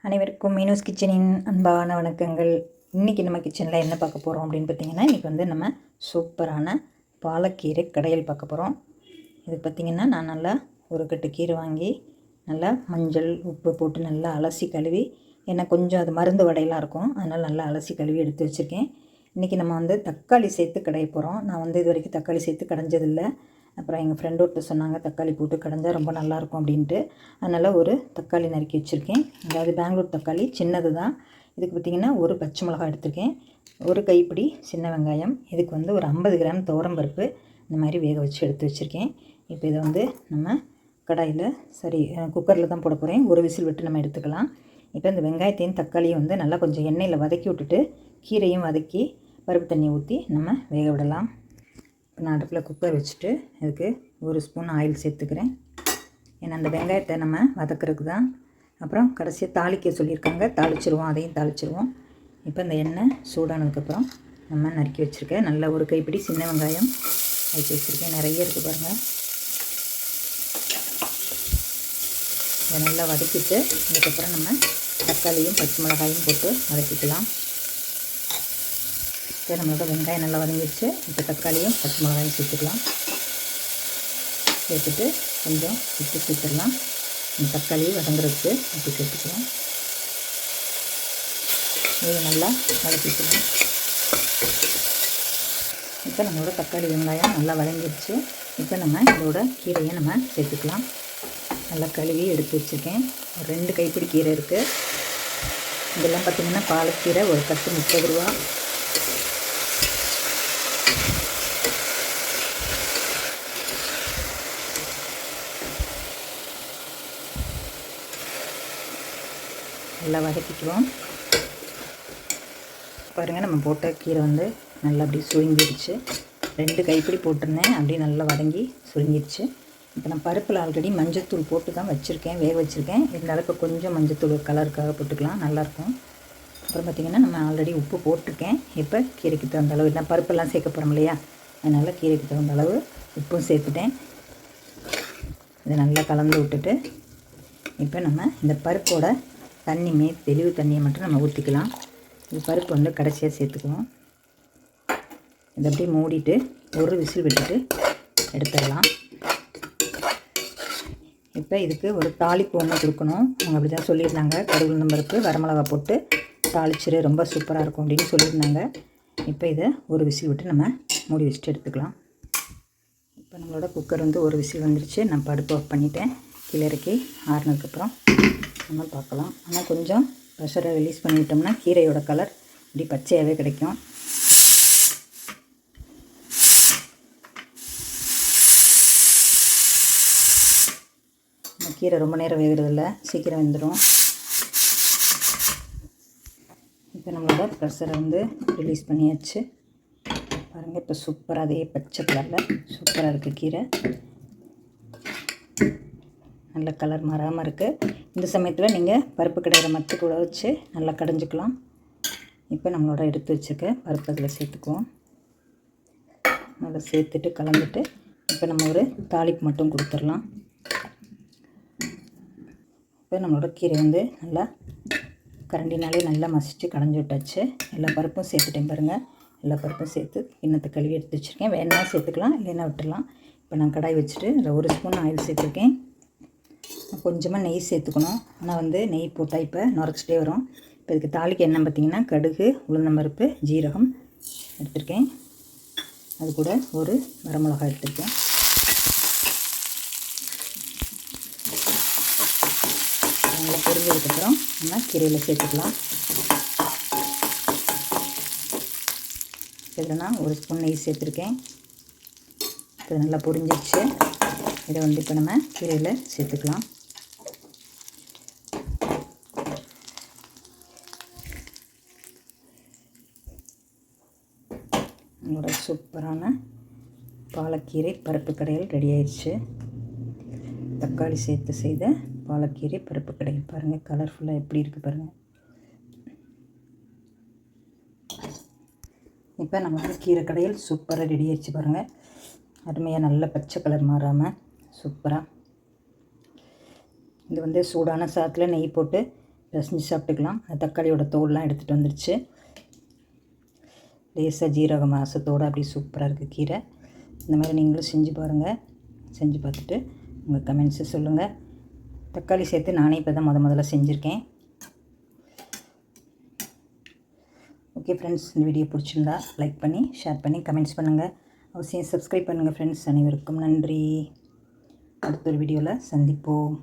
அனைவருக்கும் மீனூஸ் கிச்சனின் அன்பான வணக்கங்கள். இன்றைக்கி நம்ம கிச்சனில் என்ன பார்க்க போகிறோம் அப்படின்னு பார்த்திங்கன்னா, இன்றைக்கி வந்து நம்ம சூப்பரான பாலக்கீரை கடையல் பார்க்க போகிறோம். இது பார்த்திங்கன்னா, நான் நல்லா ஒரு கட்டு கீரை வாங்கி நல்லா மஞ்சள் உப்பு போட்டு நல்லா அலசி கழுவி, ஏன்னா கொஞ்சம் அது மருந்து வடையெல்லாம் இருக்கும், அதனால் நல்லா அலசி கழுவி எடுத்து வச்சுருக்கேன். இன்றைக்கி நம்ம வந்து தக்காளி சேர்த்து கடைய போகிறோம். நான் வந்து இது வரைக்கும் தக்காளி சேர்த்து கடைஞ்சதில்லை. அப்புறம் எங்கள் ஃப்ரெண்டு ஒருத்தர் சொன்னாங்க தக்காளி போட்டு கடைஞ்சால் ரொம்ப நல்லாயிருக்கும் அப்படின்ட்டு. அதனால் ஒரு தக்காளி நறுக்கி வச்சுருக்கேன். அதாவது பெங்களூர் தக்காளி சின்னது தான். இதுக்கு பார்த்திங்கன்னா ஒரு பச்சை மிளகாய் எடுத்துருக்கேன், ஒரு கைப்பிடி சின்ன வெங்காயம், இதுக்கு வந்து ஒரு 50 கிராம் துவரம்பருப்பு இந்த மாதிரி வேக வச்சு எடுத்து வச்சுருக்கேன். இப்போ இதை வந்து நம்ம கடாயில் குக்கரில் தான் போட போகிறேன். ஒரு விசில் விட்டு நம்ம எடுத்துக்கலாம். இப்போ இந்த வெங்காயத்தையும் தக்காளியும் வந்து நல்லா கொஞ்சம் எண்ணெயில் வதக்கி விட்டுட்டு கீரையும் வதக்கி பருப்பு தண்ணி ஊற்றி நம்ம வேக விடலாம். நான் அடுப்பில் குக்கர் வச்சுட்டு இதுக்கு ஒரு ஸ்பூன் ஆயில் சேர்த்துக்கிறேன். ஏன்னா அந்த வெங்காயத்தை நம்ம வதக்கிறதுக்கு தான். அப்புறம் கடைசியாக தாளிக்க சொல்லியிருக்காங்க, தாளிச்சிருவோம், அதையும் தாளிச்சிருவோம். இப்போ இந்த எண்ணெய் சூடானதுக்கப்புறம் நம்ம நறுக்கி வச்சுருக்கேன் நல்ல ஒரு கைப்பிடி சின்ன வெங்காயம் நறுக்கி வச்சுருக்கேன். நிறைய இருக்குது பாருங்கள். இதை நல்லா வதக்கிட்டு அதுக்கப்புறம் நம்ம தக்காளியும் பச்சை மிளகாயும் போட்டு வதக்கிக்கலாம். இப்போ நம்மளோட வெங்காயம் நல்லா வதங்கிடுச்சு. இப்போ தக்காளியும் பச்சை மிளகாயும் சேர்த்துக்கலாம். சேர்த்துட்டு கொஞ்சம் உப்பு சேர்த்துடலாம். இந்த தக்காளியை வதங்குறதுக்கு உப்பு சேர்த்துக்கலாம். இது நல்லா வதக்கிக்கலாம். இப்போ நம்மளோட தக்காளி வெங்காயம் நல்லா வதங்கிடுச்சு. இப்போ நம்ம இதோட கீரையை நம்ம சேர்த்துக்கலாம். நல்லா கழுவி எடுத்து வச்சுருக்கேன். ஒரு 2 கைப்பிடி கீரை இருக்குது. இதெல்லாம் பார்த்திங்கன்னா பாலக்கீரை ஒரு கட்டு 30 ரூபா. நல்லா வதக்கிக்குவோம். பாருங்கள், நம்ம போட்ட கீரை வந்து நல்லா அப்படி சுருங்கிடுச்சு. 2 கைப்பிடி போட்டிருந்தேன், அப்படியே நல்லா வதங்கி சுருங்கிடுச்சு. இப்போ நான் பருப்பில் ஆல்ரெடி மஞ்சத்தூள் போட்டு தான் வச்சுருக்கேன், வேக வச்சுருக்கேன். இருந்தாலும் இப்போ கொஞ்சம் மஞ்சத்தூள் கலருக்காக போட்டுக்கலாம், நல்லாயிருக்கும். அப்புறம் பார்த்திங்கன்னா நம்ம ஆல்ரெடி உப்பு போட்டிருக்கேன். இப்போ கீரைக்கு தகுந்த அளவு, இல்லை பருப்பெல்லாம் சேர்க்க போகிறோம் இல்லையா, அதனால் கீரைக்கு தகுந்த அளவு உப்பும் சேர்த்துட்டேன். இதை நல்லா கலந்து விட்டுட்டு இப்போ நம்ம இந்த பருப்போட தண்ணியுமே தெளிவு தண்ணியை மட்டும் நம்ம ஊற்றிக்கலாம். இது பருப்பு வந்து கடைசியாக சேர்த்துக்குவோம். இதை அப்படியே மூடிட்டு ஒரு விசில் விட்டுட்டு எடுத்துடலாம். இப்போ இதுக்கு ஒரு தாளிப்பு ஒன்று கொடுக்கணும். அவங்க அப்படி தான் சொல்லியிருந்தாங்க, கடுகு உளுந்தம் பருப்பு வரமிளகா போட்டு தாளிச்சிரு, ரொம்ப சூப்பராக இருக்கும் அப்படின்னு சொல்லியிருந்தாங்க. இப்போ இதை ஒரு விசில் விட்டு நம்ம மூடி வச்சுட்டு எடுத்துக்கலாம். இப்போ நம்மளோட குக்கர் வந்து ஒரு விசில் வந்துருச்சு. நான் பருப்பு ஆஃப் பண்ணிவிட்டேன். கீழே இறக்கி ஆறுனதுக்கப்புறம் நம்ம பார்க்கலாம். ஆனால் கொஞ்சம் ப்ரெஷரை ரிலீஸ் பண்ணிவிட்டோம்னா கீரையோட கலர் இப்படி பச்சையாகவே கிடைக்கும். கீரை ரொம்ப நேரம் வேகிறதில்ல, சீக்கிரம் வெந்துடும். இப்போ நம்மளோட ப்ரெஷரை வந்து ரிலீஸ் பண்ணியாச்சு. பாருங்கள், இப்போ சூப்பராக அதே பச்சை கலரில் சூப்பராக இருக்குது கீரை. நல்ல கலர் மாறாமல் இருக்குது. இந்த சமயத்தில் நீங்கள் பருப்பு கடையிற மத்து கூட வச்சு நல்லா கடைஞ்சிக்கலாம். இப்போ நம்மளோட எடுத்து வச்சுக்க பருப்பு அதில் சேர்த்துக்குவோம். நல்லா சேர்த்துட்டு கலந்துட்டு இப்போ நம்ம ஒரு தாளிப்பு மட்டும் கொடுத்துடலாம். இப்போ நம்மளோட கீரை வந்து நல்லா கரண்டினாலே நல்லா மசித்து கடைஞ்சி விட்டாச்சு. எல்லா பருப்பும் சேர்த்துட்டேன் பாருங்கள். எல்லா பருப்பும் சேர்த்து கிண்ணத்தை கழுவி எடுத்து வச்சுருக்கேன். வேணா சேர்த்துக்கலாம், இல்லைன்னா விட்டுடலாம். இப்போ நான் கடாய் வச்சுட்டு அதில் ஒரு ஸ்பூன் ஆயில் சேர்த்துருக்கேன். கொஞ்சமாக நெய் சேர்த்துக்கணும். ஆனால் வந்து நெய் போட்டால் இப்போ நுரைச்சிட்டே வரும். இப்போ இதுக்கு தாளிக்கு என்ன பார்த்திங்கன்னா கடுகு உளுந்தம்பருப்பு ஜீரகம் எடுத்திருக்கேன். அது கூட ஒரு வரமிளகாய் எடுத்திருக்கேன். நல்லா பொரிஞ்சதுக்கப்புறம் நம்ம கீரையில் சேர்த்துக்கலாம். இதில் நான் ஒரு ஸ்பூன் நெய் சேர்த்துருக்கேன். இது நல்லா பொரிஞ்சிடுச்சு. இதை வந்து இப்போ நம்ம கீரையில் சேர்த்துக்கலாம். நம்மளோட சூப்பரான பாலக்கீரை பருப்பு கடையல் ரெடி ஆயிடுச்சு. தக்காளி சேர்த்து செய்த பாலக்கீரை பருப்பு கடையல் பாருங்கள், கலர்ஃபுல்லாக எப்படி இருக்குது பாருங்கள். இப்போ நம்மளோட கீரை கடையல் சூப்பராக ரெடி ஆயிடுச்சு பாருங்கள். அருமையாக நல்ல பச்சை கலர் மாறாமல் சூப்பராக. இது வந்து சூடான சாதத்தில் நெய் போட்டு ரசஞ்சு சாப்பிட்டுக்கலாம். அந்த தக்காளியோட தோல்லாம் எடுத்துகிட்டு வந்துருச்சு. லேசாக ஜீரக மாசத்தோடு அப்படி சூப்பராக இருக்குது கீரை. இந்த மாதிரி நீங்களும் செஞ்சு பாருங்கள். செஞ்சு பார்த்துட்டு உங்கள் கமெண்ட்ஸை சொல்லுங்கள். தக்காளி சேர்த்து நானே இப்போ தான் முதல்ல செஞ்சுருக்கேன். ஓகே ஃப்ரெண்ட்ஸ், இந்த வீடியோ பிடிச்சிருந்தா லைக் பண்ணி ஷேர் பண்ணி கமெண்ட்ஸ் பண்ணுங்கள். அவசியம் சப்ஸ்கிரைப் பண்ணுங்கள் ஃப்ரெண்ட்ஸ். அனைவருக்கும் நன்றி. அடுத்த ஒரு வீடியோவில் சந்திப்போம்.